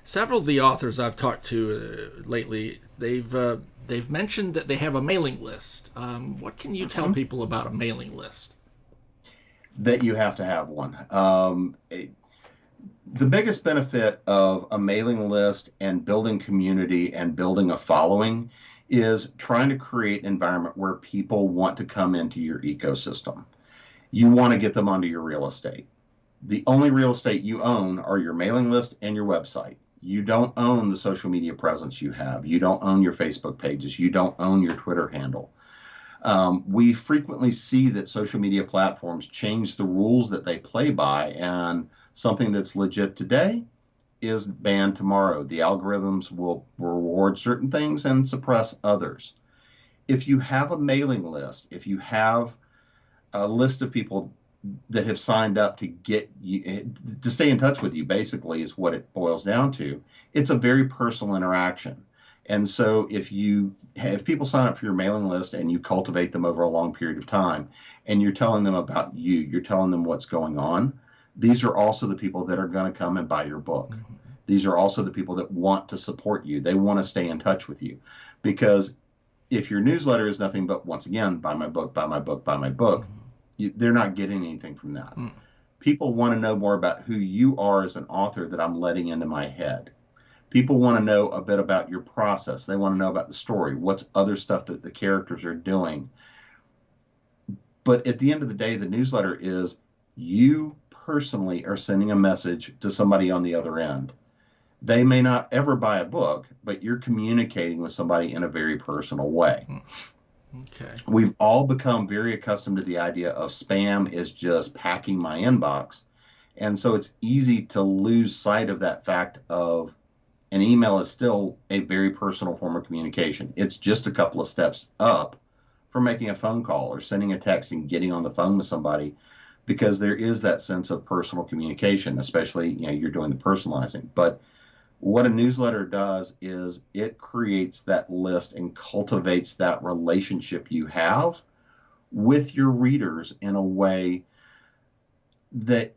Several of the authors I've talked to lately, they've mentioned that they have a mailing list. What can you tell people about a mailing list? That you have to have one. The biggest benefit of a mailing list and building community and building a following is trying to create an environment where people want to come into your ecosystem. You want to get them onto your real estate. The only real estate you own are your mailing list and your website. You don't own the social media presence you have. You don't own your Facebook pages. You don't own your Twitter handle. We frequently see that social media platforms change the rules that they play by, and something that's legit today is banned tomorrow. The algorithms will reward certain things and suppress others. If you have a mailing list, if you have a list of people that have signed up to get you to stay in touch with you, basically is what it boils down to. It's a very personal interaction. And so if people sign up for your mailing list and you cultivate them over a long period of time and you're telling them about you, you're telling them what's going on, these are also the people that are going to come and buy your book. Mm-hmm. These are also the people that want to support you. They want to stay in touch with you. Because if your newsletter is nothing but, once again, buy my book, buy my book, buy my book, they're not getting anything from that. Mm-hmm. People want to know more about who you are as an author that I'm letting into my head. People want to know a bit about your process. They want to know about the story, what's other stuff that the characters are doing. But at the end of the day, the newsletter is you personally are sending a message to somebody on the other end. They may not ever buy a book, but you're communicating with somebody in a very personal way. Okay. We've all become very accustomed to the idea of spam is just packing my inbox. And so it's easy to lose sight of that fact of an email is still a very personal form of communication. It's just a couple of steps up from making a phone call or sending a text and getting on the phone with somebody, because there is that sense of personal communication, especially, you're doing the personalizing. But what a newsletter does is it creates that list and cultivates that relationship you have with your readers in a way that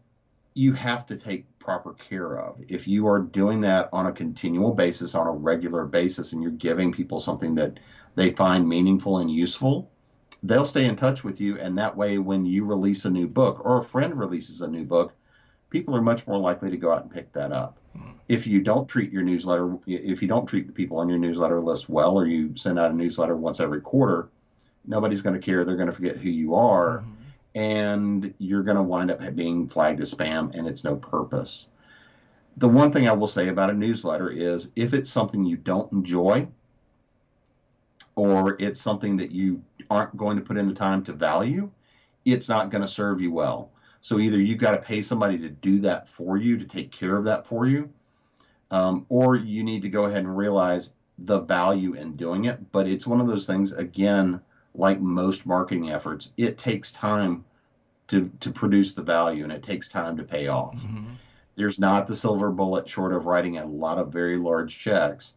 you have to take proper care of. If you are doing that on a continual basis, on a regular basis, and you're giving people something that they find meaningful and useful, they'll stay in touch with you. And that way, when you release a new book or a friend releases a new book, people are much more likely to go out and pick that up. If you don't treat your newsletter, if you don't treat the people on your newsletter list well, or you send out a newsletter once every quarter, nobody's going to care. They're going to forget who you are. Mm-hmm. And you're going to wind up being flagged as spam, and it's no purpose. The one thing I will say about a newsletter is if it's something you don't enjoy, or it's something that you aren't going to put in the time to value, it's not going to serve you well. So either you've got to pay somebody to do that for you, to take care of that for you, or you need to go ahead and realize the value in doing it. But it's one of those things, again, like most marketing efforts, it takes time to produce the value, and it takes time to pay off. Mm-hmm. There's not the silver bullet short of writing a lot of very large checks.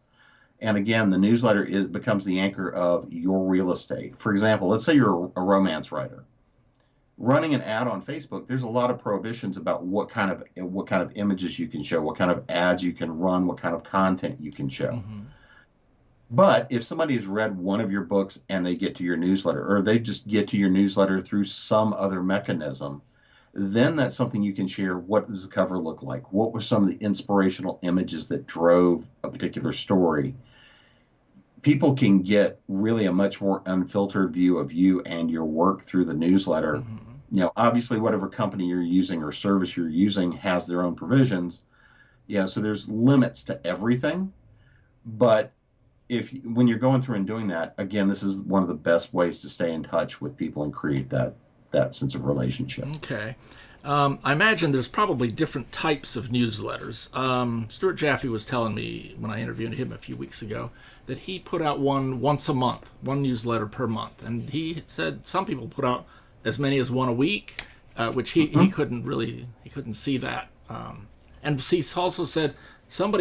And again, the newsletter becomes the anchor of your real estate. For example, let's say you're a romance writer. Running an ad on Facebook, there's a lot of prohibitions about what kind of images you can show, what kind of ads you can run, what kind of content you can show. Mm-hmm. But if somebody has read one of your books and they get to your newsletter, or they just get to your newsletter through some other mechanism, then that's something you can share. What does the cover look like? What were some of the inspirational images that drove a particular story? People can get really a much more unfiltered view of you and your work through the newsletter. Mm-hmm. Obviously, whatever company you're using or service you're using has their own provisions. So there's limits to everything. But when you're going through and doing that, again, this is one of the best ways to stay in touch with people and create that sense of relationship. Okay. I imagine there's probably different types of newsletters. Stuart Jaffe was telling me when I interviewed him a few weeks ago that he put out one once a month, one newsletter per month. And he said some people put out as many as one a week, which he couldn't see that. And he also said some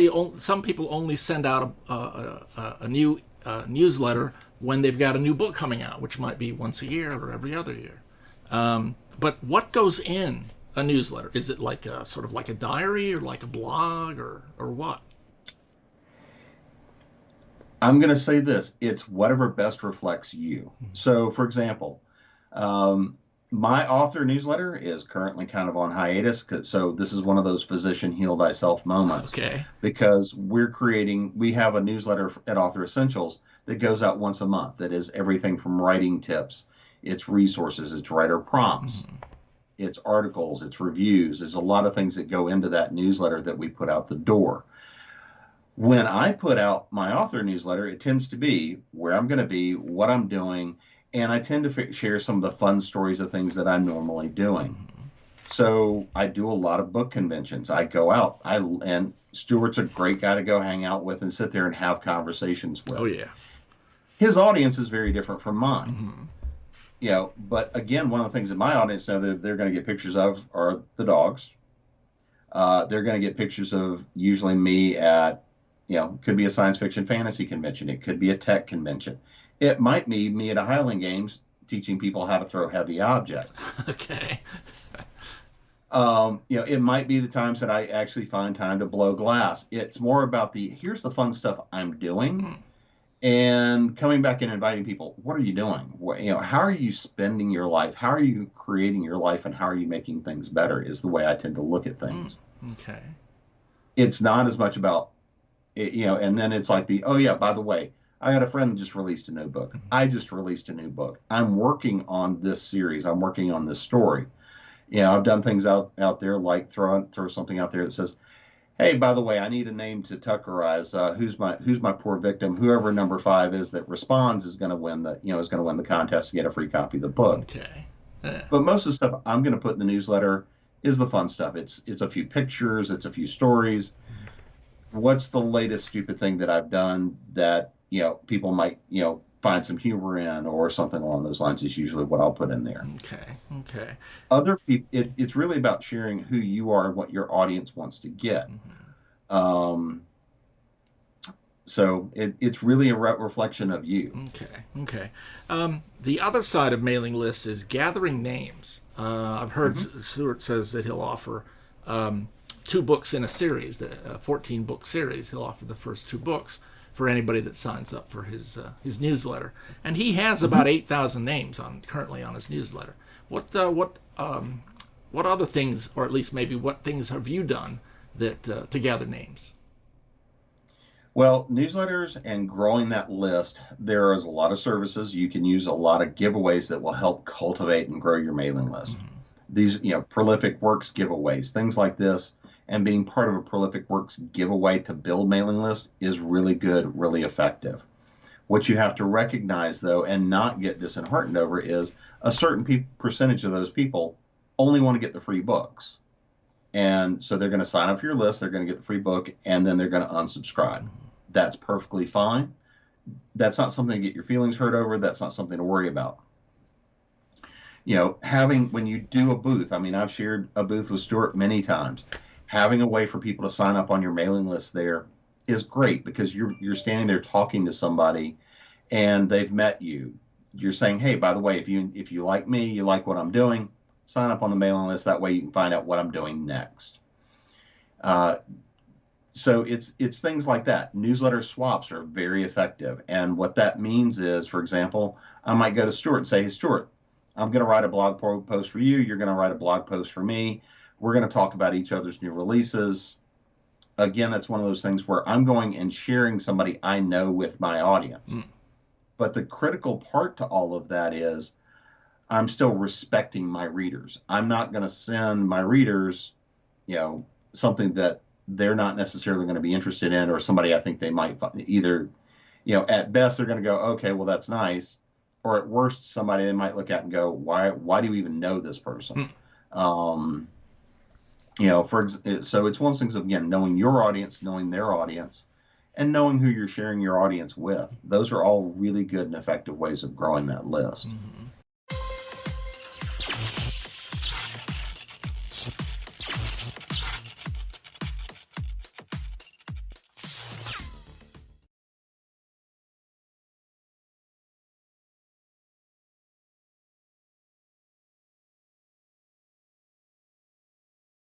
people only send out a new newsletter when they've got a new book coming out, which might be once a year or every other year. But what goes in a newsletter? Is it like sort of like a diary or like a blog or what? I'm going to say this, it's whatever best reflects you. So, for example, um, my author newsletter is currently kind of on hiatus. So, this is one of those physician heal thyself moments Okay. because we have a newsletter at Author Essentials that goes out once a month that is everything from writing tips, it's resources, it's writer prompts, it's articles, it's reviews. There's a lot of things that go into that newsletter that we put out the door. When I put out my author newsletter, it tends to be where I'm going to be, what I'm doing, and I tend to share some of the fun stories of things that I'm normally doing. So I do a lot of book conventions. I go out, and Stuart's a great guy to go hang out with and sit there and have conversations with. Oh yeah. His audience is very different from mine. But again, one of the things that my audience know that they're going to get pictures of are the dogs. They're going to get pictures of usually me at, could be a science fiction fantasy convention. It could be a tech convention. It might be me at a Highland Games teaching people how to throw heavy objects. Okay. It might be the times that I actually find time to blow glass. It's more about here's the fun stuff I'm doing and coming back and inviting people. What are you doing? How are you spending your life? How are you creating your life and how are you making things better is the way I tend to look at things. Okay. It's not as much about, and then it's like oh yeah, by the way, I got a friend that just released a new book. I just released a new book. I'm working on this series. I'm working on this story. I've done things out there like throw something out there that says, hey, by the way, I need a name to Tuckerize. Who's my poor victim? Whoever number 5 is that responds is going to win the contest to get a free copy of the book. Okay. Yeah. But most of the stuff I'm going to put in the newsletter is the fun stuff. It's a few pictures, it's a few stories. What's the latest stupid thing that I've done that people might find some humor in or something along those lines is usually what I'll put in there. Okay. Other people, it's really about sharing who you are and what your audience wants to get. So it's really a reflection of you. Okay. The other side of mailing lists is gathering names. I've heard Stuart says that he'll offer 2 books in a series, a 14-book series. He'll offer the first 2 books for anybody that signs up for his newsletter, and he has about 8,000 names currently on his newsletter. What other things, or at least maybe what things have you done that to gather names? Well, newsletters and growing that list, there is a lot of services. You can use a lot of giveaways that will help cultivate and grow your mailing list. These, prolific works giveaways, things like this, and being part of a prolific works giveaway to build mailing list is really good, really effective. What you have to recognize, though, and not get disheartened over is a certain percentage of those people only want to get the free books. And so they're going to sign up for your list, they're going to get the free book, and then they're going to unsubscribe. That's perfectly fine. That's not something to get your feelings hurt over. That's not something to worry about. When you do a booth, I've shared a booth with Stuart many times. Having a way for people to sign up on your mailing list there is great because you're standing there talking to somebody and they've met you. You're saying, hey, by the way, if you like me, you like what I'm doing, sign up on the mailing list. That way you can find out what I'm doing next. So it's things like that. Newsletter swaps are very effective. And what that means is, for example, I might go to Stuart and say, hey, Stuart, I'm going to write a blog post for you. You're going to write a blog post for me. We're going to talk about each other's new releases. Again, that's one of those things where I'm going and sharing somebody I know with my audience. But the critical part to all of that is I'm still respecting my readers. I'm not going to send my readers, something that they're not necessarily going to be interested in, or somebody I think they might find either, at best they're going to go, okay, well, that's nice. Or at worst, somebody they might look at and go, why do you even know this person? So it's one of those things of, again, knowing your audience, knowing their audience, and knowing who you're sharing your audience with. Those are all really good and effective ways of growing that list.